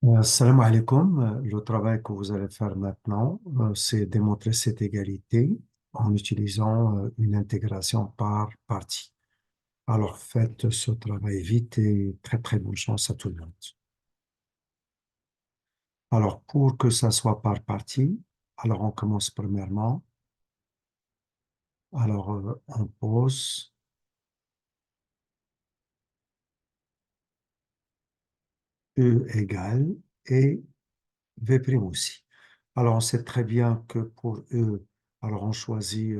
Salam alaikum. Le travail que vous allez faire maintenant, c'est démontrer cette égalité en utilisant une intégration par partie. Alors faites ce travail vite et très très bonne chance à tout le monde. Alors pour que ça soit par partie, alors on commence premièrement. Alors on pose E égale et V' aussi. Alors, on sait très bien que pour E, alors on choisit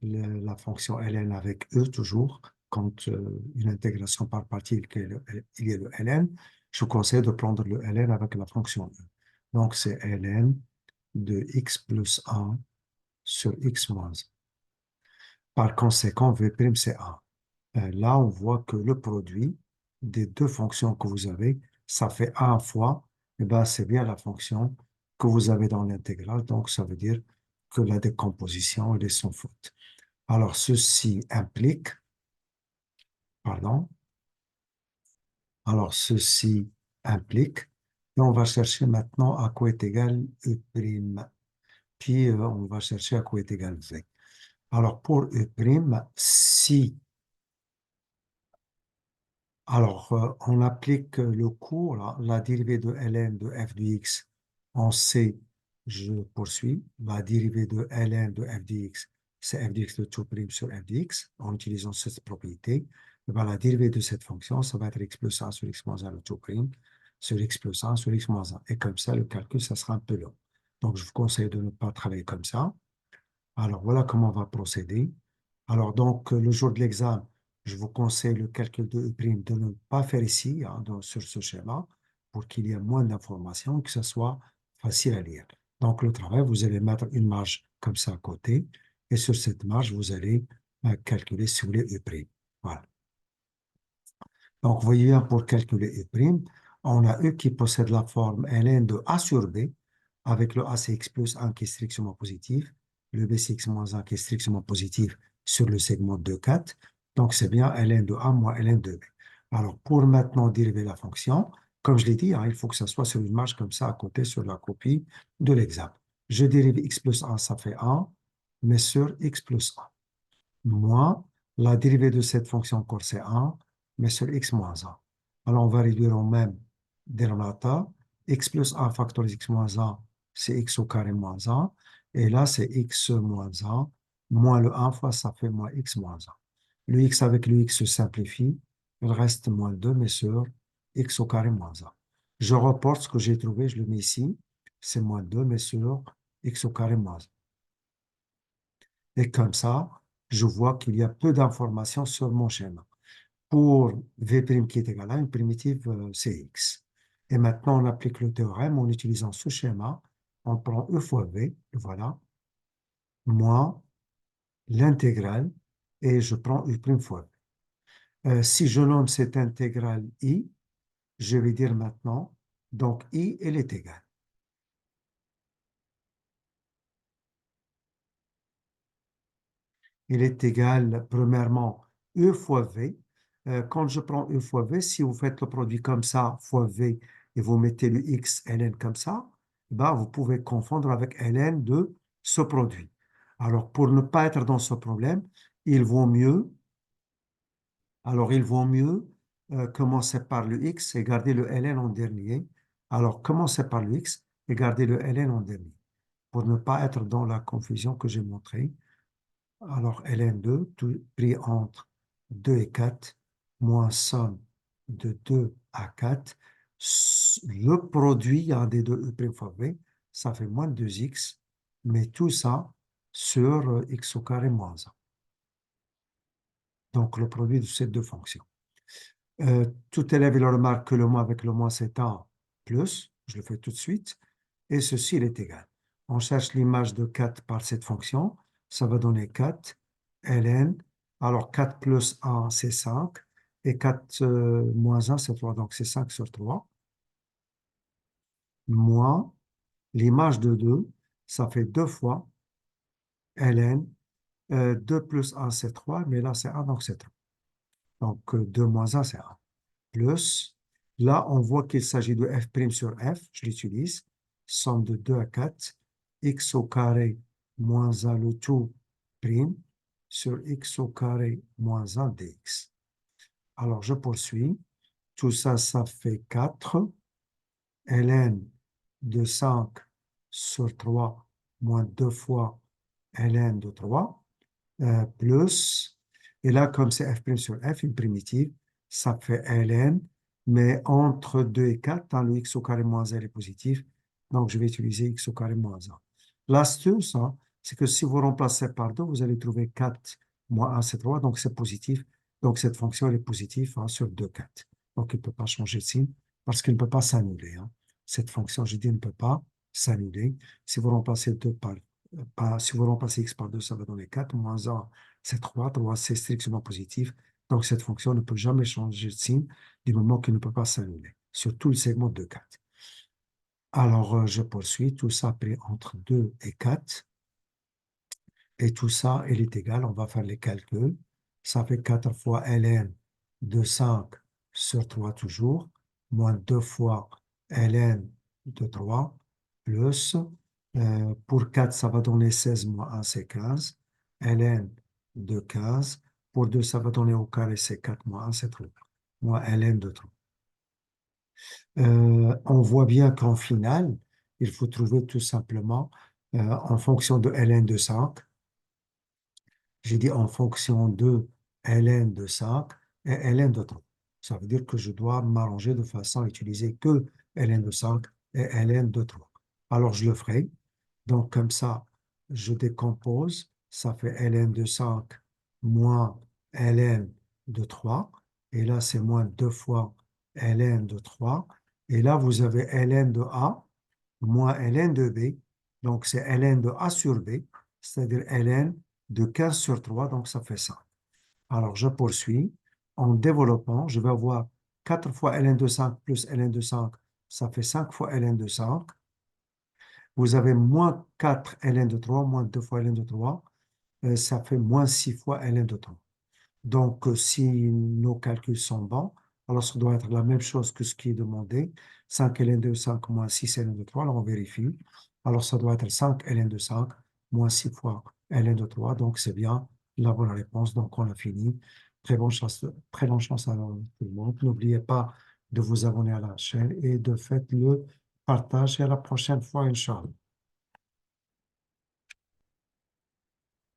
la fonction ln avec E toujours, quand une intégration par partie, il y a le ln. Je vous conseille de prendre le ln avec la fonction E. Donc, c'est ln de x plus 1 sur x moins 1. Par conséquent, V', c'est 1. Là, on voit que le produit des deux fonctions que vous avez, ça fait 1 fois, eh ben, c'est bien la fonction que vous avez dans l'intégrale. Donc, ça veut dire que la décomposition, elle est sans faute. Alors, ceci implique, pardon, alors ceci implique, et on va chercher maintenant à quoi est égal E', puis on va chercher à quoi est égal V. Alors, pour E', si Alors, on applique le cours, la dérivée de ln de f de x, on sait, je poursuis, la dérivée de ln de f de x, c'est f de x de tout prime sur f de x, en utilisant cette propriété. Et ben, la dérivée de cette fonction, ça va être x plus 1 sur x moins 1 de tout prime, sur x plus 1 sur x moins 1. Et comme ça, le calcul, ça sera un peu long. Donc, je vous conseille de ne pas travailler comme ça. Alors, voilà comment on va procéder. Alors, donc, le jour de l'examen, je vous conseille le calcul de E' de ne pas faire ici, hein, sur ce schéma, pour qu'il y ait moins d'informations, que ce soit facile à lire. Donc, le travail, vous allez mettre une marge comme ça à côté, et sur cette marge, vous allez calculer si vous voulez E'. Voilà. Donc, vous voyez bien, pour calculer E', on a E qui possède la forme ln de A sur B, avec le A c'est x plus 1 qui est strictement positif, le B c'est x moins 1 qui est strictement positif sur le segment de 4. Donc, c'est bien ln de A moins ln de B. Alors, pour maintenant dériver la fonction, comme je l'ai dit, hein, il faut que ça soit sur une marge comme ça à côté sur la copie de l'examen. Je dérive x plus 1, ça fait 1, mais sur x plus 1 moins la dérivée de cette fonction encore c'est 1, mais sur x moins 1. Alors on va réduire au même dénominateur. X plus 1 factorise x moins 1, c'est x au carré moins 1. Et là, c'est x moins 1, moins le 1 fois, ça fait moins x moins 1. Le x avec le x se simplifie. Il reste moins 2, mais sur x au carré moins 1. Je reporte ce que j'ai trouvé, je le mets ici. C'est moins 2, mais sur x au carré moins 1. Et comme ça, je vois qu'il y a peu d'informations sur mon schéma. Pour V' qui est égal à une primitive, c'est x. Et maintenant, on applique le théorème en utilisant ce schéma. On prend E fois V, et voilà, moins l'intégrale, et je prends U' fois V. Si je nomme cette intégrale I, je vais dire maintenant, donc I, elle est égale. Il est égal, premièrement, E fois V. Quand je prends E fois V, si vous faites le produit comme ça, fois V, et vous mettez le X, ln comme ça, ben, vous pouvez confondre avec ln de ce produit. Alors, pour ne pas être dans ce problème, il vaut mieux, il vaut mieux commencer par le X et garder le ln en dernier. Alors, commencez par le X et gardez le ln en dernier, pour ne pas être dans la confusion que j'ai montrée. Alors, ln2, tout pris entre 2 et 4, moins somme de 2 à 4. Le produit un des deux E' fois V, ça fait moins 2x, mais tout ça sur x au carré moins 1. Donc, le produit de ces deux fonctions. Tout élève, il remarque que le moins avec le moins, c'est un plus. Je le fais tout de suite. Et ceci, il est égal. On cherche l'image de 4 par cette fonction. Ça va donner 4 ln. Alors, 4 plus 1, c'est 5. Et 4 moins 1, c'est 3. Donc, c'est 5 sur 3. Moins l'image de 2, ça fait 2 fois ln. 2 plus 1, c'est 3. Mais là, c'est 1, donc c'est 3. Donc, 2 moins 1, c'est 1. Plus Là, on voit qu'il s'agit de f' sur f, je l'utilise, somme de 2 à 4, x au carré moins 1 le tout prime sur x au carré moins 1 dx. Alors, je poursuis. Tout ça, ça fait 4 ln de 5 sur 3 moins 2 fois ln de 3 plus, et là, comme c'est f' sur f, une primitive, ça fait ln, mais entre 2 et 4, dans le x au carré moins 1 est positif, donc je vais utiliser x au carré moins 1. L'astuce, hein, c'est que si vous remplacez par 2, vous allez trouver 4 moins 1, c'est 3, donc c'est positif. Donc cette fonction, elle est positive hein, sur 2, 4. Donc il ne peut pas changer de signe parce qu'il ne peut pas s'annuler. Hein. Cette fonction, je dis, ne peut pas s'annuler. Si vous remplacez 2 si vous remplacez x par 2, ça va donner 4, moins 1, c'est 3, 3 c'est strictement positif. Donc cette fonction ne peut jamais changer de signe du moment qu'il ne peut pas s'annuler sur tout le segment de 4. Alors je poursuis, tout ça pris entre 2 et 4. Et tout ça, il est égal, on va faire les calculs. Ça fait 4 fois ln de 5 sur 3 toujours, moins 2 fois ln de 3, plus, pour 4, ça va donner 16 moins 1, c'est 15. Ln de 15. Pour 2, ça va donner au carré, c'est 4 moins 1, c'est 3. Moins ln de 3. On voit bien qu'en finale, il faut trouver tout simplement, en fonction de ln de 5, j'ai dit en fonction de ln de 5 et ln de 3. Ça veut dire que je dois m'arranger de façon à utiliser que ln de 5 et ln de 3. Alors, je le ferai. Donc, comme ça, je décompose. Ça fait ln de 5 moins ln de 3. Et là, c'est moins 2 fois ln de 3. Et là, vous avez ln de A moins ln de B. Donc, c'est ln de A sur B, c'est-à-dire ln de 15 sur 3, donc ça fait 5. Alors, je poursuis. En développant, je vais avoir 4 fois ln de 5 plus ln de 5, ça fait 5 fois ln de 5. Vous avez moins 4 ln de 3, moins 2 fois ln de 3, ça fait moins 6 fois ln de 3. Donc, si nos calculs sont bons, alors ça doit être la même chose que ce qui est demandé. 5 ln de 5 moins 6 ln de 3, alors on vérifie. Alors, ça doit être 5 ln de 5 moins 6 fois ln de 3. Donc, c'est bien la bonne réponse. Donc, on a fini. Très bonne chance à tout le monde. N'oubliez pas de vous abonner à la chaîne et de faire le partage. Et à la prochaine fois, Inch'Allah.